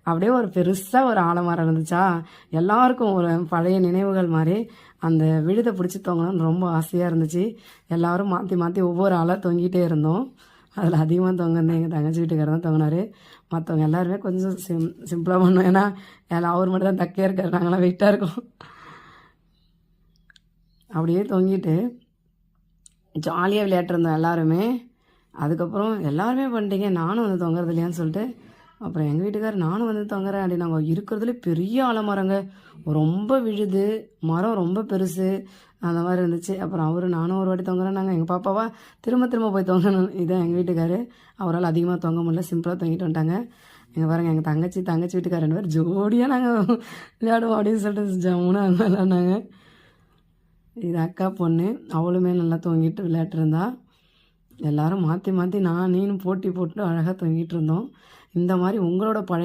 அப்படியே ஒரு பெருசாக ஒரு ஆலமரம் இருந்துச்சா, எல்லாருக்கும் ஒரு பழைய நினைவுகள் மாதிரி அந்த விழுதை பிடிச்சி தொங்கணும்னு ரொம்ப ஆசையாக இருந்துச்சு. எல்லோரும் மாற்றி மாற்றி ஒவ்வொரு ஆளாக தொங்கிட்டே இருந்தோம். அதில் அதிகமாக தொங்கினது எங்கள் தங்கச்சி வீட்டுக்காரர் தான் தொங்கினார். மற்றவங்க எல்லாருமே கொஞ்சம் சிம்பிளாக பண்ணோம். ஏன்னா அவர் மட்டும் தான் தக்கையாக இருக்கார், நாங்களாம் வெயிட்டாக இருக்கோம். அப்படியே தொங்கிட்டு ஜாலியாக விளையாட்டுருந்தோம் எல்லாருமே. அதுக்கப்புறம் எல்லாருமே பண்ணிட்டீங்க, நானும் வந்து தொங்குறது இல்லையான்னு சொல்லிட்டு அப்புறம் எங்கள் வீட்டுக்கார் நானும் வந்து தொங்குறேன் அப்படி. நாங்கள் இருக்கிறதுல பெரிய ஆலமரங்க, ரொம்ப விழுது, மரம் ரொம்ப பெருசு, அந்த மாதிரி இருந்துச்சு. அப்புறம் நானும் ஒரு வாட்டி தொங்குறேன். நாங்கள் எங்கள் பாப்பாவா திரும்ப திரும்ப போய் தொங்கணும். இதான் எங்கள் வீட்டுக்கார், அவரால் அதிகமாக தொங்க முடியல, சிம்பிளாக தொங்கிட்டு வந்துட்டாங்க. எங்கள் பாருங்கள், எங்கள் தங்கச்சி வீட்டுக்கார் 2 பேர் ஜோடியாக நாங்கள் விளையாடுவோம் அப்படின்னு சொல்லிட்டு ஜம்முன்னு அங்கே விளையாடினாங்க. இது அக்கா பொண்ணு, அவளுமே நல்லா தொங்கிட்டு விளையாட்டுருந்தா. எல்லோரும் மாற்றி மாற்றி நீனும் போட்டி போட்டு அழகாக தொங்கிட்டு இருந்தோம். இந்த மாதிரி உங்களோட பழைய